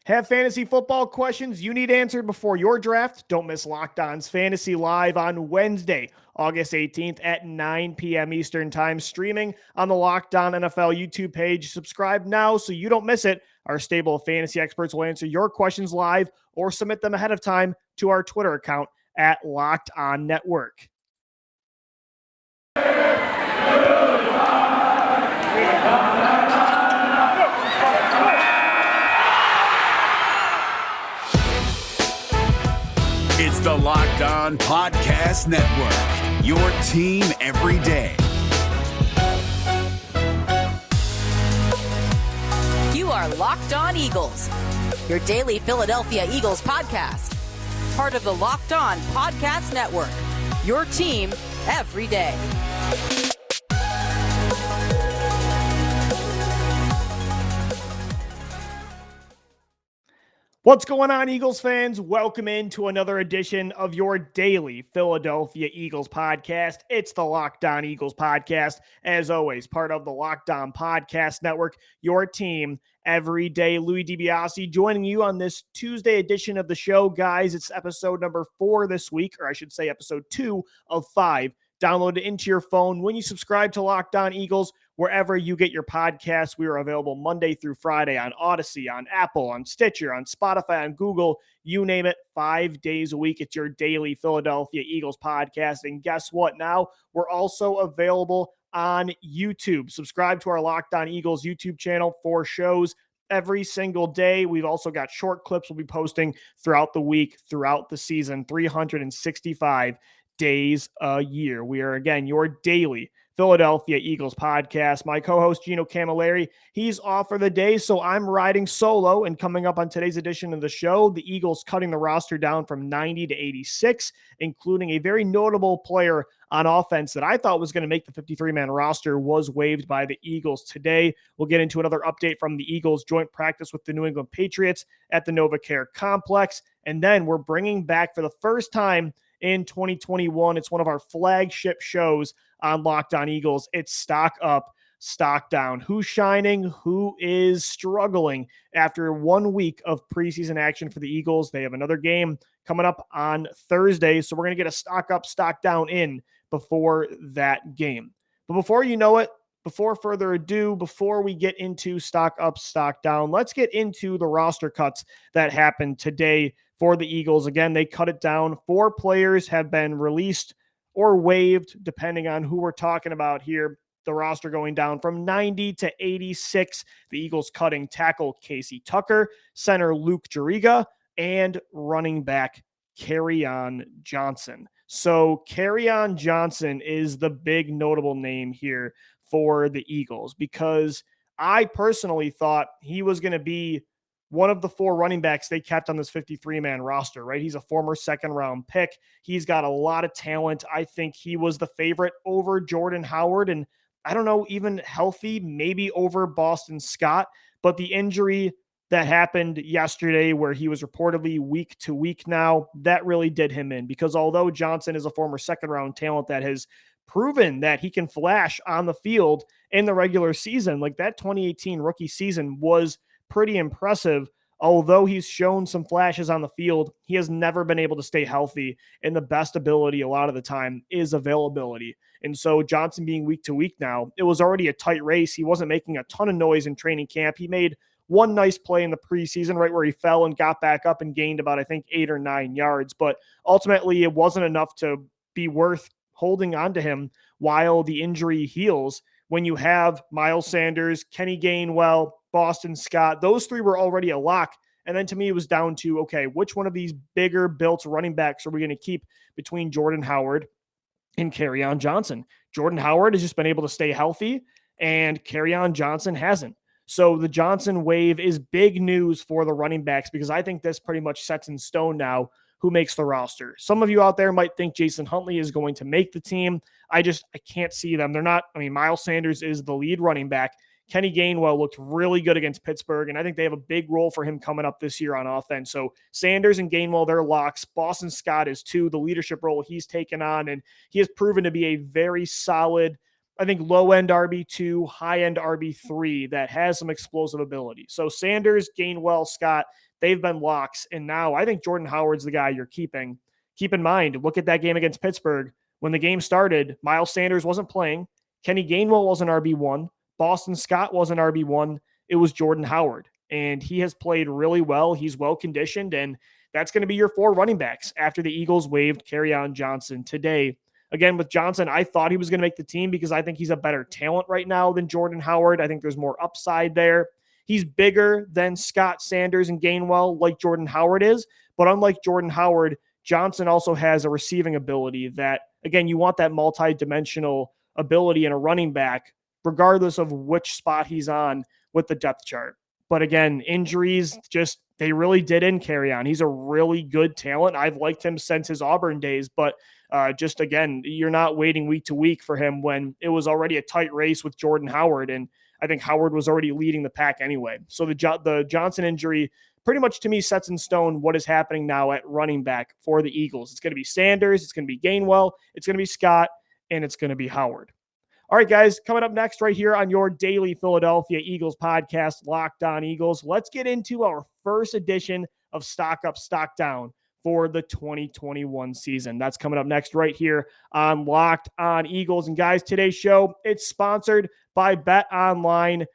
Have fantasy football questions you need answered before your draft? Don't miss Locked On's Fantasy Live on Wednesday, August 18th at 9 p.m. Eastern Time, streaming on the Locked On NFL YouTube page. Subscribe now so you don't miss it. Our stable of fantasy experts will answer your questions live or submit them ahead of time to our Twitter account at Locked On Network. It's the Locked On Podcast Network, your team every day. You are Locked On Eagles, your daily Philadelphia Eagles podcast. Part of the Locked On Podcast Network, your team every day. What's going on, Eagles fans? Welcome into another edition of your daily Philadelphia Eagles podcast. It's the Locked On Eagles podcast. As always, part of the Locked On Podcast Network, your team every day. Louis DiBiase joining you on this Tuesday edition of the show. Guys, it's episode number 4 this week, or I should say episode 2 of 5. Download it into your phone when you subscribe to Locked On Eagles, wherever you get your podcasts. We are available Monday through Friday on Odyssey, on Apple, on Stitcher, on Spotify, on Google, you name it, 5 days a week. It's your daily Philadelphia Eagles podcast. And guess what? Now we're also available on YouTube. Subscribe to our Locked On Eagles YouTube channel for shows every single day. We've also got short clips we'll be posting throughout the week, throughout the season, 365 days a year. We are, again, your daily Philadelphia Eagles podcast. My co-host Gino Camilleri, he's off for the day, so I'm riding solo. And coming up on today's edition of the show, the Eagles cutting the roster down from 90 to 86, including a very notable player on offense that I thought was going to make the 53-man roster was waived by the Eagles today. We'll get into another update from the Eagles joint practice with the New England Patriots at the NovaCare Complex. And then we're bringing back for the first time in 2021. It's one of our flagship shows on Locked On Eagles. It's Stock Up, Stock Down. Who's shining? Who is struggling? After 1 week of preseason action for the Eagles, they have another game coming up on Thursday. So we're going to get a Stock Up, Stock Down in before that game. But before you know it, before further ado, before we get into Stock Up, Stock Down, let's get into the roster cuts that happened today for the Eagles. Again, they cut it down. 4 players have been released or waived, depending on who we're talking about here. The roster going down from 90 to 86. The Eagles cutting tackle Casey Tucker, center Luke Juriga, and running back Kerryon Johnson. So Kerryon Johnson is the big notable name here for the Eagles, because I personally thought he was going to be one of the 4 running backs they kept on this 53-man roster, right? He's a former second-round pick. He's got a lot of talent. I think he was the favorite over Jordan Howard, and I don't know, even healthy, maybe over Boston Scott. But the injury that happened yesterday, where he was reportedly week to week now, that really did him in, because although Johnson is a former second-round talent that has proven that he can flash on the field in the regular season, like that 2018 rookie season was pretty impressive. Although he's shown some flashes on the field, he has never been able to stay healthy, and the best ability a lot of the time is availability. And so Johnson being week to week now, it was already a tight race. He wasn't making a ton of noise in training camp. He made one nice play in the preseason, right where he fell and got back up and gained about, I think, 8 or 9 yards. But ultimately, it wasn't enough to be worth holding on to him while the injury heals. When you have Miles Sanders, Kenny Gainwell, Boston Scott, those 3 were already a lock. And then to me, it was down to, okay, which one of these bigger built running backs are we going to keep between Jordan Howard and Kerryon Johnson? Jordan Howard has just been able to stay healthy, and Kerryon Johnson hasn't. So the Johnson wave is big news for the running backs, because I think this pretty much sets in stone now who makes the roster. Some of you out there might think Jason Huntley is going to make the team. I can't see them. They're not. I mean, Miles Sanders is the lead running back. Kenny Gainwell looked really good against Pittsburgh, and I think they have a big role for him coming up this year on offense. So Sanders and Gainwell, they're locks. Boston Scott is too, the leadership role he's taken on, and he has proven to be a very solid, I think, low-end RB2, high-end RB3 that has some explosive ability. So Sanders, Gainwell, Scott, they've been locks. And now I think Jordan Howard's the guy you're keeping. Keep in mind, look at that game against Pittsburgh. When the game started, Miles Sanders wasn't playing. Kenny Gainwell was an RB1. Boston Scott was an RB1. It was Jordan Howard. And he has played really well. He's well conditioned. And that's going to be your 4 running backs after the Eagles waived Kerryon Johnson today. Again, with Johnson, I thought he was going to make the team because I think he's a better talent right now than Jordan Howard. I think there's more upside there. He's bigger than Scott, Sanders, and Gainwell like Jordan Howard is. But unlike Jordan Howard, Johnson also has a receiving ability that, again, you want that multi-dimensional ability in a running back, regardless of which spot he's on with the depth chart. But again, injuries they really did in Kerryon. He's a really good talent. I've liked him since his Auburn days, but again, you're not waiting week to week for him when it was already a tight race with Jordan Howard. And I think Howard was already leading the pack anyway. So the Johnson injury pretty much to me sets in stone what is happening now at running back for the Eagles. It's going to be Sanders, it's going to be Gainwell, it's going to be Scott, and it's going to be Howard. All right, guys, coming up next right here on your daily Philadelphia Eagles podcast, Locked On Eagles, let's get into our first edition of Stock Up, Stock Down for the 2021 season. That's coming up next right here on Locked On Eagles. And guys, today's show, it's sponsored by BetOnline.ag.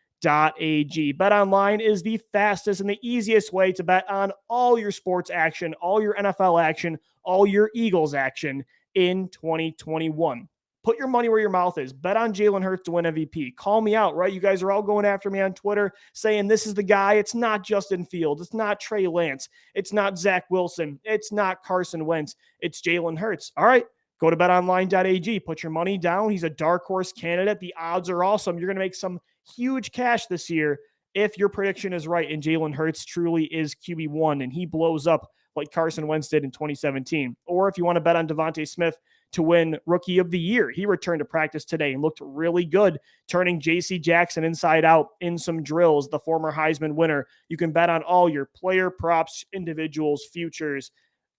BetOnline is the fastest and the easiest way to bet on all your sports action, all your NFL action, all your Eagles action in 2021. Put your money where your mouth is. Bet on Jalen Hurts to win MVP. Call me out, right? You guys are all going after me on Twitter saying this is the guy. It's not Justin Fields. It's not Trey Lance. It's not Zach Wilson. It's not Carson Wentz. It's Jalen Hurts. All right, go to betonline.ag. Put your money down. He's a dark horse candidate. The odds are awesome. You're going to make some huge cash this year if your prediction is right and Jalen Hurts truly is QB1 and he blows up like Carson Wentz did in 2017. Or if you want to bet on Devontae Smith to win Rookie of the Year. He returned to practice today and looked really good, turning J.C. Jackson inside out in some drills, the former Heisman winner. You can bet on all your player props, individuals, futures,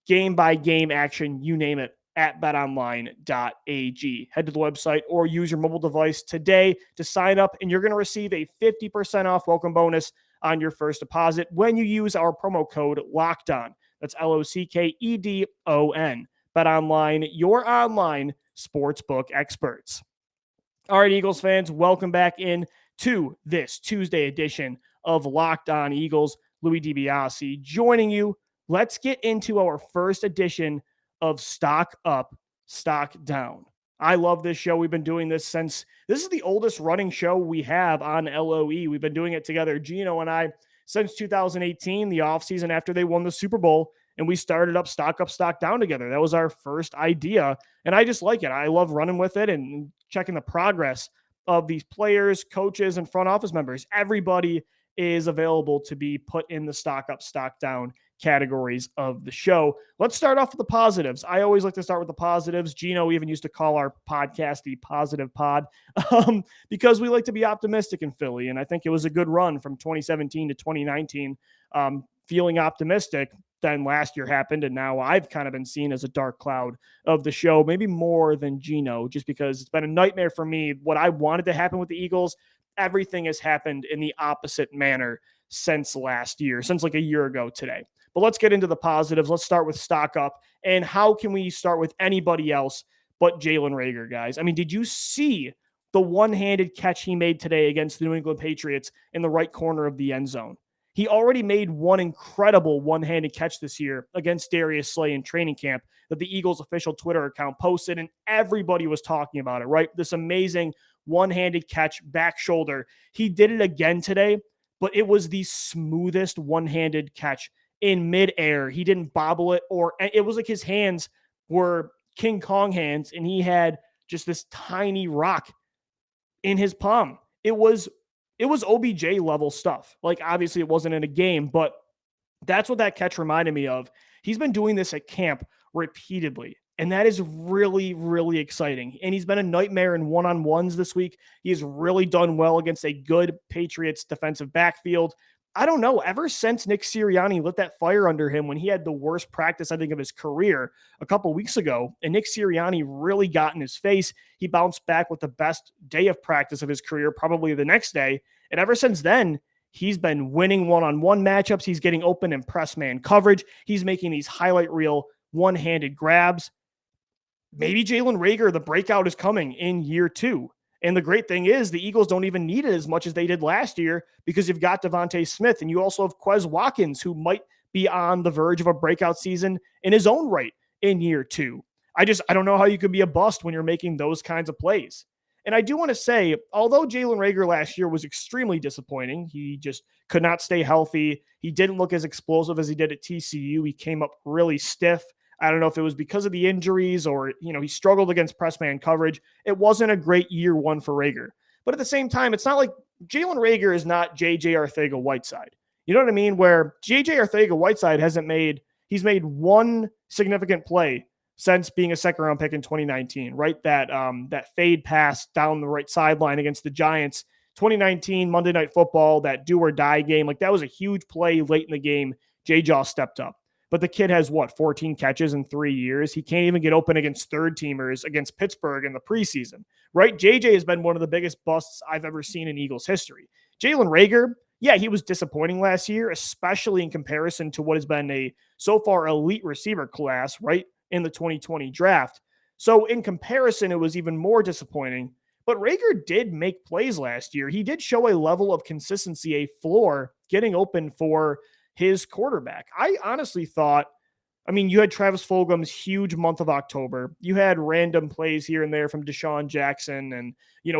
game-by-game action, you name it, at betonline.ag. Head to the website or use your mobile device today to sign up, and you're going to receive a 50% off welcome bonus on your first deposit when you use our promo code LOCKEDON. That's LOCKEDON. BetOnline, your online sportsbook experts. All right, Eagles fans, welcome back in to this Tuesday edition of Locked On Eagles. Louis DiBiase joining you. Let's get into our first edition of Stock Up, Stock Down. I love this show. We've been doing this this is the oldest running show we have on LOE. We've been doing it together, Gino and I, since 2018, the offseason after they won the Super Bowl. And we started up, Stock Down together. That was our first idea. And I just like it. I love running with it and checking the progress of these players, coaches, and front office members. Everybody is available to be put in the Stock Up, Stock Down categories of the show. Let's start off with the positives. I always like to start with the positives. Gino even used to call our podcast the Positive Pod because we like to be optimistic in Philly. And I think it was a good run from 2017 to 2019, feeling optimistic. Then last year happened, and now I've kind of been seen as a dark cloud of the show, maybe more than Gino, just because it's been a nightmare for me. What I wanted to happen with the Eagles, everything has happened in the opposite manner since last year, since like a year ago today. But let's get into the positives. Let's start with Stock Up. And how can we start with anybody else but Jalen Reagor, guys? I mean, did you see the one-handed catch he made today against the New England Patriots in the right corner of the end zone? He already made one incredible one-handed catch this year against Darius Slay in training camp that the Eagles official Twitter account posted, and everybody was talking about it, right? This amazing one-handed catch, back shoulder. He did it again today, but it was the smoothest one-handed catch in midair. He didn't bobble it, or it was like his hands were King Kong hands, and he had just this tiny rock in his palm. It was OBJ level stuff. Like, obviously it wasn't in a game, but that's what that catch reminded me of. He's been doing this at camp repeatedly, and that is really, really exciting. And he's been a nightmare in one-on-ones this week. He has really done well against a good Patriots defensive backfield. I don't know, ever since Nick Sirianni lit that fire under him when he had the worst practice, I think, of his career a couple weeks ago, and Nick Sirianni really got in his face, he bounced back with the best day of practice of his career, probably the next day. And ever since then, He's been winning one-on-one matchups. He's getting open in press man coverage. He's making these highlight reel one-handed grabs. Maybe Jalen Reagor, the breakout is coming in year 2. And the great thing is the Eagles don't even need it as much as they did last year because you've got Devontae Smith and you also have Quez Watkins, who might be on the verge of a breakout season in his own right in year 2. I don't know how you could be a bust when you're making those kinds of plays. And I do want to say, although Jalen Reagor last year was extremely disappointing, he just could not stay healthy. He didn't look as explosive as he did at TCU. He came up really stiff. I don't know if it was because of the injuries or, he struggled against press man coverage. It wasn't a great year 1 for Reagor. But at the same time, it's not like Jalen Reagor is not J.J. Arcega-Whiteside. You know what I mean? Where J.J. Arcega-Whiteside he's made one significant play since being a second-round pick in 2019, right? That fade pass down the right sideline against the Giants, 2019 Monday Night Football, that do-or-die game. Like, that was a huge play late in the game. J-Jaw stepped up. But the kid has, 14 catches in 3 years? He can't even get open against third-teamers against Pittsburgh in the preseason, right? JJ has been one of the biggest busts I've ever seen in Eagles history. Jalen Reagor, yeah, he was disappointing last year, especially in comparison to what has been a so far elite receiver class, right, in the 2020 draft. So in comparison, it was even more disappointing. But Reagor did make plays last year. He did show a level of consistency, a floor, getting open for his quarterback. I honestly thought, you had Travis Fulgham's huge month of October. You had random plays here and there from Deshaun Jackson and,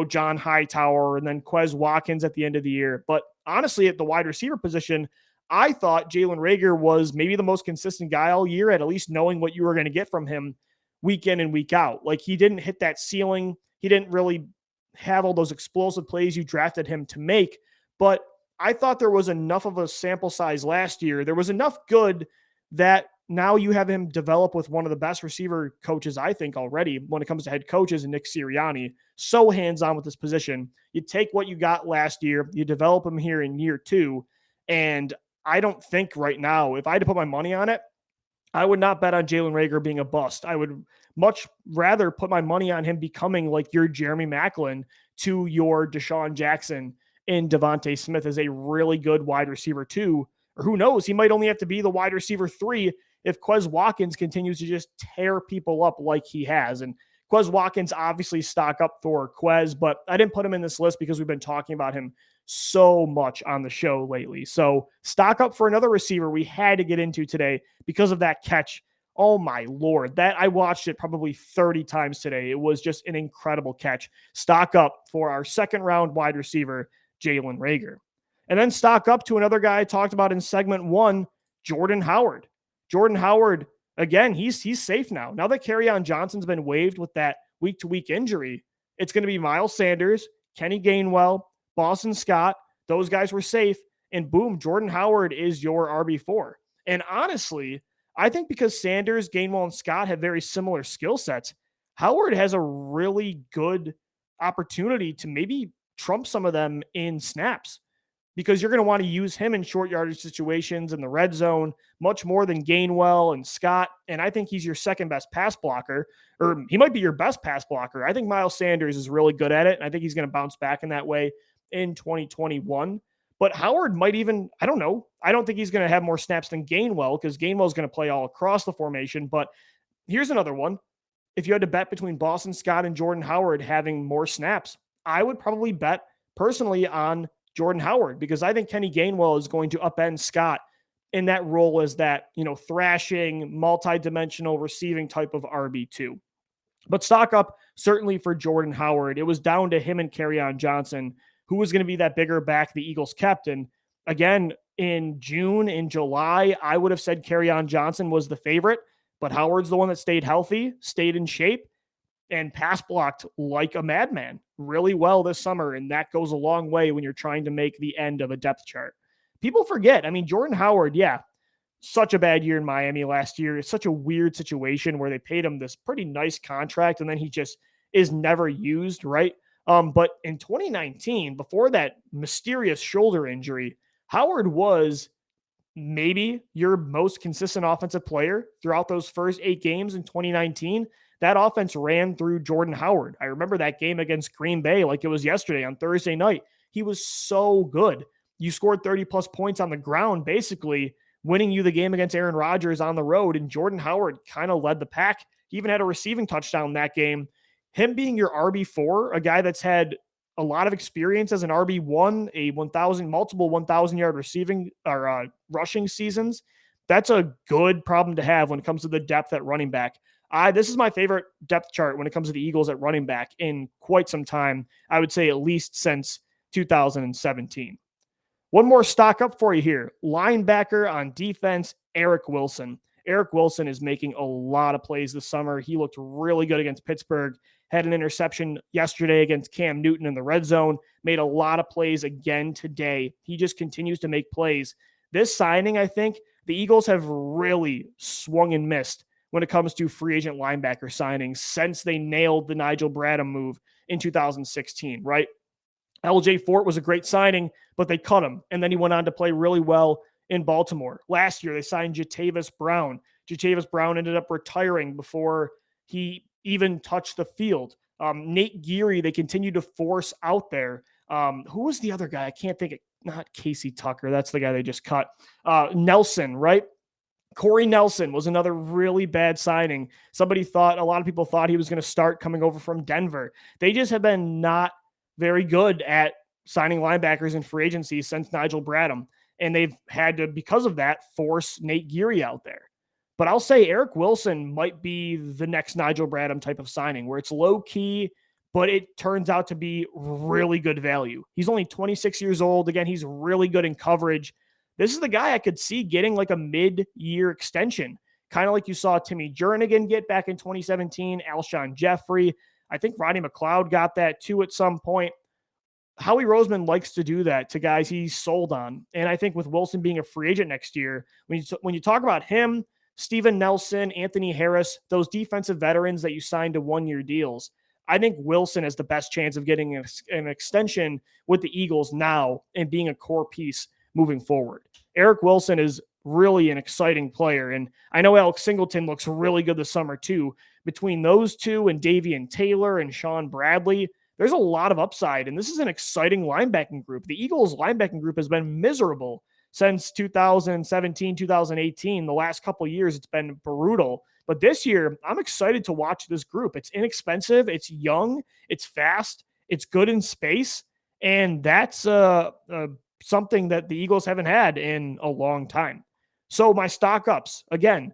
John Hightower and then Quez Watkins at the end of the year. But honestly, at the wide receiver position, I thought Jalen Reagor was maybe the most consistent guy all year at least knowing what you were going to get from him week in and week out. Like, he didn't hit that ceiling. He didn't really have all those explosive plays you drafted him to make. But I thought there was enough of a sample size last year. There was enough good that now you have him develop with one of the best receiver coaches, I think, already when it comes to head coaches, and Nick Sirianni. So hands-on with this position. You take what you got last year, you develop him here in year 2, and I don't think right now, if I had to put my money on it, I would not bet on Jalen Reagor being a bust. I would much rather put my money on him becoming like your Jeremy Maclin to your Deshaun Jackson and Devontae Smith as a really good wide receiver 2. Or who knows, he might only have to be the wide receiver 3 if Quez Watkins continues to just tear people up like he has. And Quez Watkins obviously stock up for Quez, but I didn't put him in this list because we've been talking about him so much on the show lately. So stock up for another receiver we had to get into today because of that catch. Oh my Lord, that I watched it probably 30 times today. It was just an incredible catch. Stock up for our second round wide receiver, Jalen Reagor. And then stock up to another guy I talked about in segment 1, Jordan Howard. Jordan Howard, again, he's safe now. Now that Kerryon Johnson's been waived with that week-to-week injury, it's going to be Miles Sanders, Kenny Gainwell, Boston Scott. Those guys were safe. And boom, Jordan Howard is your RB4. And honestly, I think because Sanders, Gainwell, and Scott have very similar skill sets, Howard has a really good opportunity to maybe trump some of them in snaps, because you're going to want to use him in short yardage situations in the red zone much more than Gainwell and Scott. And I think he's your second best pass blocker, or he might be your best pass blocker. I think Miles Sanders is really good at it. And I think he's going to bounce back in that way in 2021. But Howard might even, I don't know. I don't think he's going to have more snaps than Gainwell, because Gainwell is going to play all across the formation. But here's another one. If you had to bet between Boston Scott and Jordan Howard having more snaps, I would probably bet personally on Jordan Howard, because I think Kenny Gainwell is going to upend Scott in that role as that, thrashing, multi-dimensional receiving type of RB2. But stock up certainly for Jordan Howard. It was down to him and Kerryon Johnson, who was going to be that bigger back the Eagles kept. And again, in June, in July, I would have said Kerryon Johnson was the favorite, but Howard's the one that stayed healthy, stayed in shape, and pass blocked like a madman really well this summer. And that goes a long way when you're trying to make the end of a depth chart. People forget. Jordan Howard, such a bad year in Miami last year. It's such a weird situation where they paid him this pretty nice contract and then he just is never used, right? But in 2019, before that mysterious shoulder injury, Howard was maybe your most consistent offensive player throughout those first 8 games in 2019. That offense ran through Jordan Howard. I remember that game against Green Bay like it was yesterday on Thursday night. He was so good. you scored 30-plus points on the ground, basically winning you the game against Aaron Rodgers on the road, and Jordan Howard kind of led the pack. He even had a receiving touchdown that game. Him being your RB4, a guy that's had a lot of experience as an RB1, multiple 1,000-yard receiving or rushing seasons, that's a good problem to have when it comes to the depth at running back. This is my favorite depth chart when it comes to the Eagles at running back in quite some time. I would say at least since 2017. One more stock up for you here. Linebacker on defense, Eric Wilson. Eric Wilson is making a lot of plays this summer. He looked really good against Pittsburgh, had an interception yesterday against Cam Newton in the red zone, made a lot of plays again today. He just continues to make plays. This signing, I think, the Eagles have really swung and missed when it comes to free agent linebacker signings since they nailed the Nigel Bradham move in 2016, right? LJ Fort was a great signing, but they cut him, and then he went on to play really well in Baltimore. Last year, they signed Jatavis Brown. Jatavis Brown ended up retiring before he even touched the field. Nate Geary, they continued to force out there. Who was the other guy? I can't think of, not Casey Tucker. That's the guy they just cut. Nelson, right? Corey Nelson was another really bad signing. A lot of people thought he was going to start coming over from Denver. They just have been not very good at signing linebackers in free agency since Nigel Bradham. And they've had to, because of that, force Nate Geary out there. But I'll say Eric Wilson might be the next Nigel Bradham type of signing where it's low key, but it turns out to be really good value. He's only 26 years old. Again, he's really good in coverage. This is the guy I could see getting like a mid-year extension, kind of like you saw Timmy Jernigan get back in 2017, Alshon Jeffrey. I think Rodney McLeod got that too at some point. Howie Roseman likes to do that to guys he's sold on. And I think with Wilson being a free agent next year, when you talk about him, Steven Nelson, Anthony Harris, those defensive veterans that you signed to one-year deals, I think Wilson has the best chance of getting an extension with the Eagles now and being a core piece moving forward. Eric Wilson is really an exciting player. And I know Alex Singleton looks really good this summer too. Between those two and Davian Taylor and Sean Bradley, there's a lot of upside. And this is an exciting linebacking group. The Eagles linebacking group has been miserable since 2017, 2018. The last couple of years, it's been brutal. But this year, I'm excited to watch this group. It's inexpensive. It's young. It's fast. It's good in space. And that's something that the Eagles haven't had in a long time. So my stock ups, again,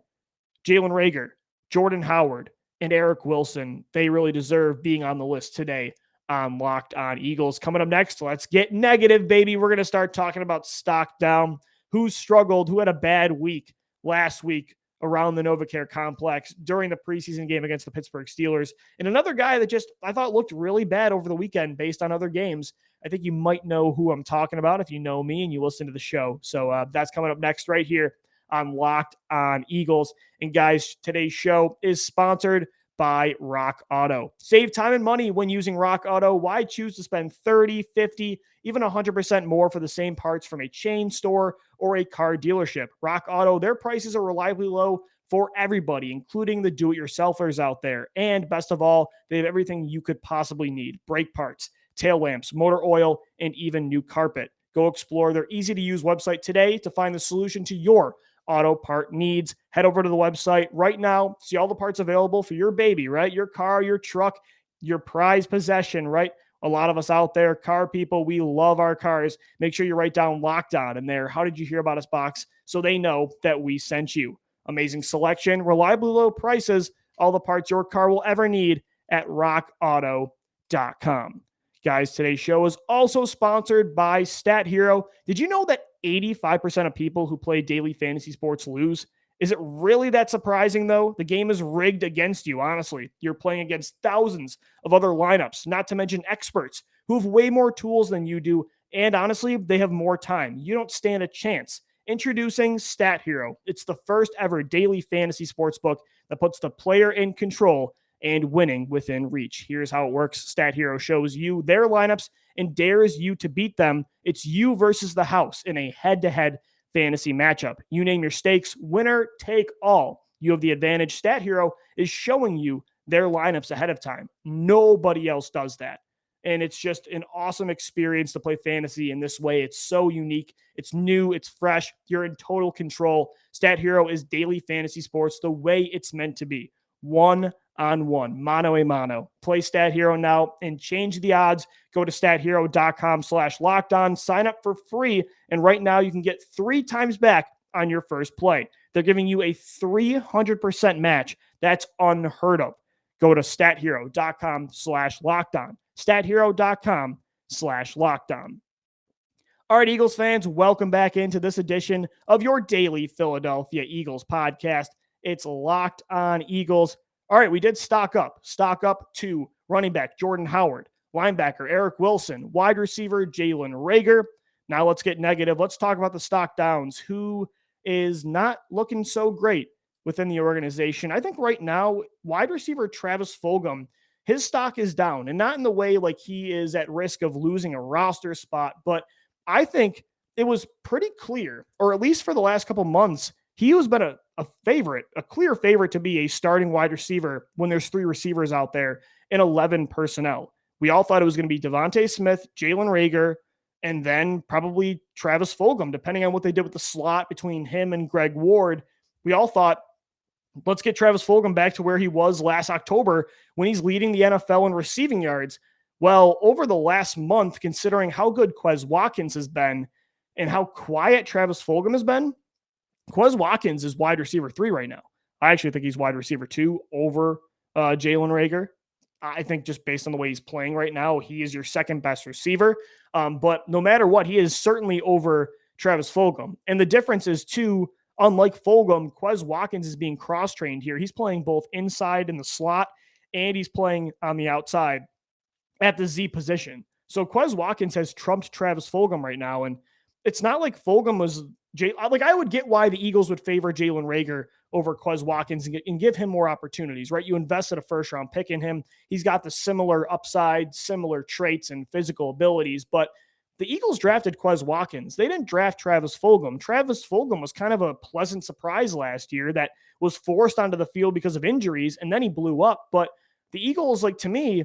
Jalen Reagor, Jordan Howard, and Eric Wilson, they really deserve being on the list today on Locked On Eagles. Coming up next, let's get negative, baby. We're going to start talking about stock down, who struggled, who had a bad week last week around the NovaCare complex during the preseason game against the Pittsburgh Steelers. And another guy that just, I thought, looked really bad over the weekend based on other games. I think you might know who I'm talking about if you know me and you listen to the show. So that's coming up next right here on Locked On Eagles. And guys, today's show is sponsored by Rock Auto. Save time and money when using Rock Auto. Why choose to spend 30, 50, even 100% more for the same parts from a chain store or a car dealership? Rock Auto, their prices are reliably low for everybody, including the do-it-yourselfers out there. And best of all, they have everything you could possibly need: brake parts, tail lamps, motor oil, and even new carpet. Go explore their easy-to-use website today to find the solution to your auto part needs. Head over to the website right now. See all the parts available for your baby, right? Your car, your truck, your prized possession, right? A lot of us out there, car people, we love our cars. Make sure you write down Locked On in there. How did you hear about us box? So they know that we sent you. Amazing selection, reliably low prices, all the parts your car will ever need at rockauto.com. Guys, today's show is also sponsored by Stat Hero. Did you know that 85% of people who play daily fantasy sports lose? Is it really that surprising, though? The game is rigged against you, honestly. You're playing against thousands of other lineups, not to mention experts who have way more tools than you do, and honestly, they have more time. You don't stand a chance. Introducing Stat Hero. It's the first ever daily fantasy sports book that puts the player in control and winning within reach. Here's how it works. Stat Hero shows you their lineups and dares you to beat them. It's you versus the house in a head-to-head fantasy matchup. You name your stakes, winner take all. You have the advantage. Stat Hero is showing you their lineups ahead of time. Nobody else does that. And it's just an awesome experience to play fantasy in this way. It's so unique. It's new. It's fresh. You're in total control. Stat Hero is daily fantasy sports the way it's meant to be. One-on-one, mano a mano. Play Stat Hero now and change the odds. Go to stathero.com/lockedon. Sign up for free. And right now you can get 3 times back on your first play. They're giving you a 300% match. That's unheard of. Go to stathero.com/lockedon. stathero.com/lockedon. All right, Eagles fans, welcome back into this edition of your daily Philadelphia Eagles podcast. It's Locked On Eagles. All right, we did stock up to running back Jordan Howard, linebacker Eric Wilson, wide receiver Jalen Reagor. Now let's get negative. Let's talk about the stock downs. Who is not looking so great within the organization? I think right now, wide receiver Travis Fulgham, his stock is down, and not in the way like he is at risk of losing a roster spot, but I think it was pretty clear, or at least for the last couple months, he has been a favorite, a clear favorite to be a starting wide receiver when there's 3 receivers out there in 11 personnel. We all thought it was going to be Devontae Smith, Jalen Reagor, and then probably Travis Fulgham, depending on what they did with the slot between him and Greg Ward. We all thought, let's get Travis Fulgham back to where he was last October when he's leading the NFL in receiving yards. Well, over the last month, considering how good Quez Watkins has been and how quiet Travis Fulgham has been, Quez Watkins is wide receiver 3 right now. I actually think he's wide receiver 2 over Jalen Reagor. I think just based on the way he's playing right now, he is your second best receiver. But no matter what, he is certainly over Travis Fulgham. And the difference is, too, unlike Fulgham, Quez Watkins is being cross-trained here. He's playing both inside in the slot and he's playing on the outside at the Z position. So Quez Watkins has trumped Travis Fulgham right now. And it's not like Fulgham was I would get why the Eagles would favor Jalen Reagor over Quez Watkins and give him more opportunities, right? You invested a first-round pick in him. He's got the similar upside, similar traits and physical abilities, but the Eagles drafted Quez Watkins. They didn't draft Travis Fulgham. Travis Fulgham was kind of a pleasant surprise last year that was forced onto the field because of injuries, and then he blew up. But the Eagles, to me,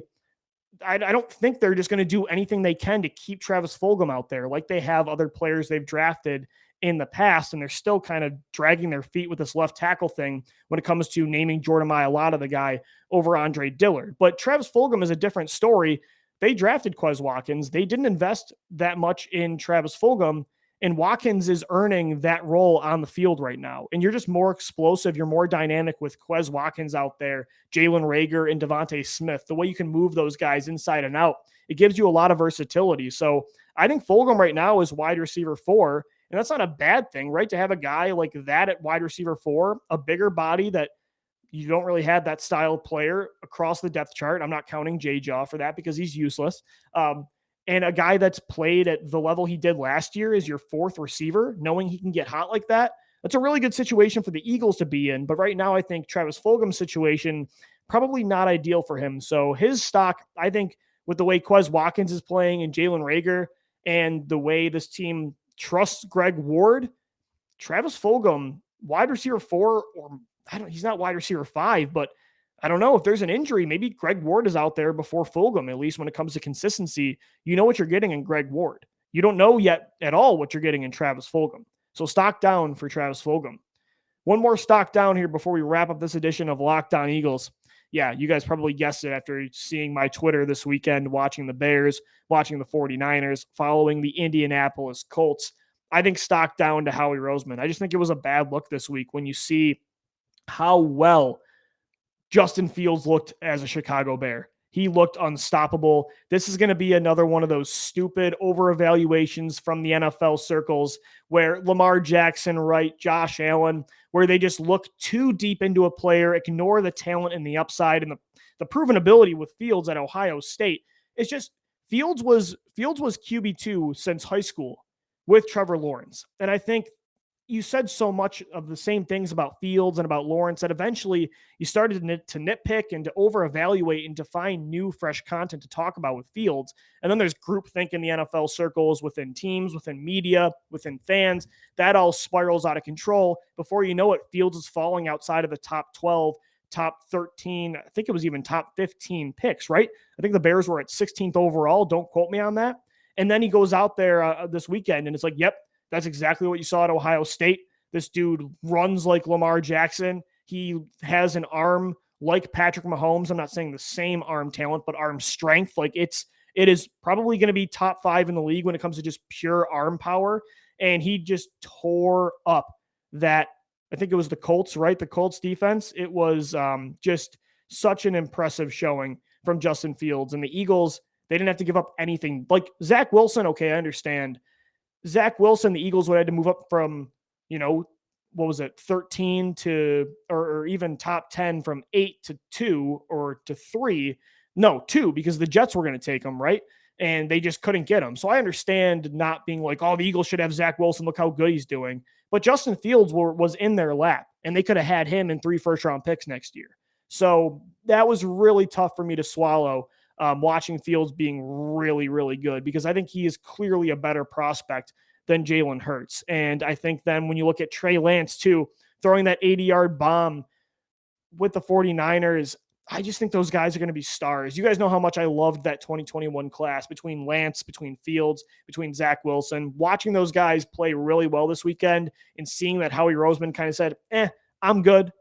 I don't think they're just going to do anything they can to keep Travis Fulgham out there like they have other players they've drafted in the past, and they're still kind of dragging their feet with this left tackle thing when it comes to naming Jordan Mailata, the guy, over Andre Dillard. But Travis Fulgham is a different story. They drafted Quez Watkins. They didn't invest that much in Travis Fulgham, and Watkins is earning that role on the field right now. And you're just more explosive. You're more dynamic with Quez Watkins out there, Jalen Reagor, and Devontae Smith. The way you can move those guys inside and out, it gives you a lot of versatility. So I think Fulgham right now is wide receiver 4, and that's not a bad thing, right? To have a guy like that at wide receiver 4, a bigger body that you don't really have that style of player across the depth chart. I'm not counting J-Jaw for that because he's useless. And a guy that's played at the level he did last year is your 4th receiver, knowing he can get hot like that. That's a really good situation for the Eagles to be in. But right now, I think Travis Fulgham's situation, probably not ideal for him. So his stock, I think, with the way Quez Watkins is playing and Jalen Reagor and the way this team trusts Greg Ward, Travis Fulgham, wide receiver 4, or he's not wide receiver 5, but I don't know if there's an injury. Maybe Greg Ward is out there before Fulgham, at least when it comes to consistency. You know what you're getting in Greg Ward. You don't know yet at all what you're getting in Travis Fulgham. So stock down for Travis Fulgham. One more stock down here before we wrap up this edition of Locked On Eagles. Yeah, you guys probably guessed it after seeing my Twitter this weekend, watching the Bears, watching the 49ers, following the Indianapolis Colts. I think stock down to Howie Roseman. I just think it was a bad look this week when you see how well Justin Fields looked as a Chicago Bear. He looked unstoppable. This is going to be another one of those stupid over-evaluations from the NFL circles where Lamar Jackson, right, Josh Allen, where they just look too deep into a player, ignore the talent and the upside and the proven ability with Fields at Ohio State. It's just Fields was QB2 since high school with Trevor Lawrence. And I think you said so much of the same things about Fields and about Lawrence that eventually you started to nitpick and to over-evaluate and to find new, fresh content to talk about with Fields. And then there's groupthink in the NFL circles, within teams, within media, within fans. That all spirals out of control. Before you know it, Fields is falling outside of the top 12 top 13. I think it was even top 15 picks, right? I think the Bears were at 16th overall. Don't quote me on that. And then he goes out there this weekend and it's like, yep, that's exactly what you saw at Ohio State. This dude runs like Lamar Jackson. He has an arm like Patrick Mahomes. I'm not saying the same arm talent, but arm strength. Like it is probably going to be top 5 in the league when it comes to just pure arm power. And he just tore up that. I think it was the Colts, right? The Colts defense. It was just such an impressive showing from Justin Fields. And the Eagles, they didn't have to give up anything. Like Zach Wilson, okay, I understand. Zach Wilson, the Eagles would have to move up from, 13 to, or even top 10 from 8 to 2 or to 3. No, 2, because the Jets were going to take him, right? And they just couldn't get him. So I understand not being like, oh, the Eagles should have Zach Wilson. Look how good he's doing. But Justin Fields was in their lap, and they could have had him in 3 first-round picks next year. So that was really tough for me to swallow, watching Fields being really, really good, because I think he is clearly a better prospect than Jalen Hurts. And I think then when you look at Trey Lance, too, throwing that 80-yard bomb with the 49ers, I just think those guys are going to be stars. You guys know how much I loved that 2021 class between Lance, between Fields, between Zach Wilson. Watching those guys play really well this weekend and seeing that Howie Roseman kind of said, I'm good.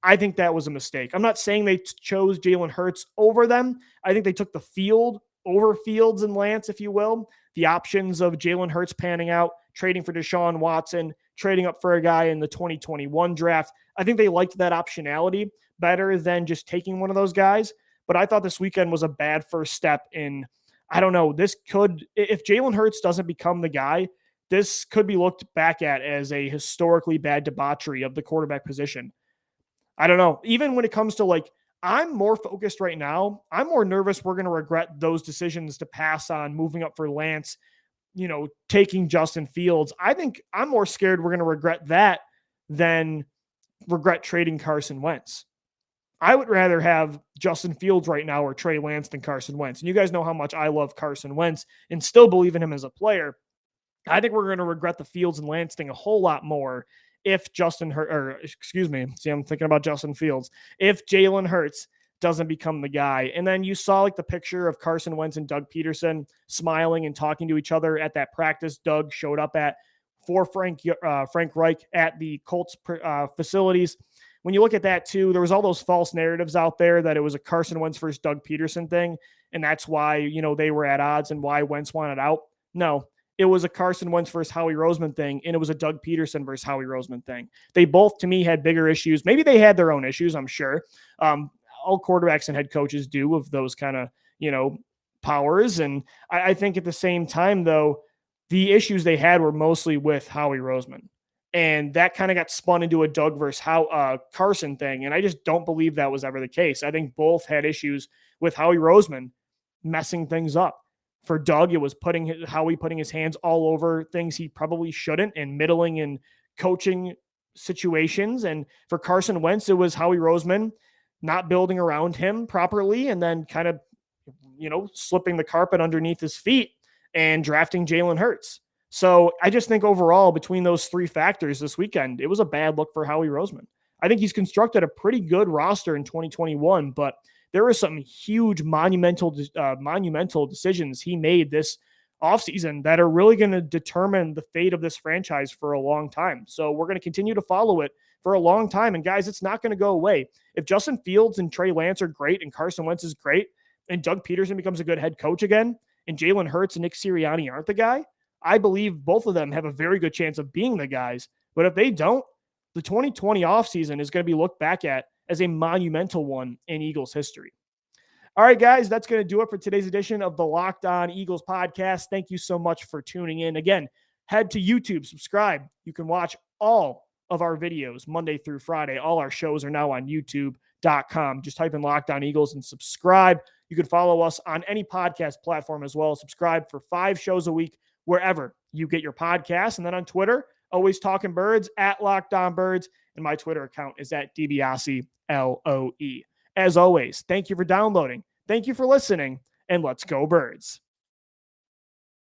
I think that was a mistake. I'm not saying they chose Jalen Hurts over them. I think they took the field over Fields and Lance, if you will. The options of Jalen Hurts panning out, trading for Deshaun Watson, trading up for a guy in the 2021 draft. I think they liked that optionality better than just taking one of those guys. But I thought this weekend was a bad first step in, I don't know, if Jalen Hurts doesn't become the guy, this could be looked back at as a historically bad debauchery of the quarterback position. I don't know. Even when it comes to I'm more focused right now. I'm more nervous we're going to regret those decisions to pass on moving up for Lance, taking Justin Fields. I think I'm more scared we're going to regret that than regret trading Carson Wentz. I would rather have Justin Fields right now or Trey Lance than Carson Wentz. And you guys know how much I love Carson Wentz and still believe in him as a player. I think we're going to regret the Fields and Lance thing a whole lot more if I'm thinking about Justin Fields. If Jalen Hurts doesn't become the guy. And then you saw the picture of Carson Wentz and Doug Peterson smiling and talking to each other at that practice Doug showed up at for Frank Reich at the Colts facilities. When you look at that too, there was all those false narratives out there that it was a Carson Wentz versus Doug Peterson thing. And that's why, they were at odds and why Wentz wanted out. No, it was a Carson Wentz versus Howie Roseman thing. And it was a Doug Peterson versus Howie Roseman thing. They both, to me, had bigger issues. Maybe they had their own issues, I'm sure. All quarterbacks and head coaches do of those kind of, powers. And I think at the same time, though, the issues they had were mostly with Howie Roseman. And that kind of got spun into a Doug versus Carson thing. And I just don't believe that was ever the case. I think both had issues with Howie Roseman messing things up. For Doug, it was Howie putting his hands all over things he probably shouldn't and middling in coaching situations. And for Carson Wentz, it was Howie Roseman not building around him properly and then kind of, slipping the carpet underneath his feet and drafting Jalen Hurts. So I just think overall between those 3 factors this weekend, it was a bad look for Howie Roseman. I think he's constructed a pretty good roster in 2021, but there were some huge monumental decisions he made this offseason that are really going to determine the fate of this franchise for a long time. So we're going to continue to follow it for a long time. And guys, it's not going to go away. If Justin Fields and Trey Lance are great and Carson Wentz is great and Doug Peterson becomes a good head coach again and Jalen Hurts and Nick Sirianni aren't the guy, I believe both of them have a very good chance of being the guys. But if they don't, the 2020 offseason is going to be looked back at as a monumental one in Eagles history. All right, guys, that's going to do it for today's edition of the Locked On Eagles podcast. Thank you so much for tuning in. Again, head to YouTube, subscribe. You can watch all of our videos Monday through Friday. All our shows are now on youtube.com. Just type in Locked On Eagles and subscribe. You can follow us on any podcast platform as well. Subscribe for 5 shows a week wherever you get your podcasts. And then on Twitter, always talking birds at Locked On Birds. And my Twitter account is at DiBiase LOE. As always, thank you for downloading. Thank you for listening. And let's go Birds.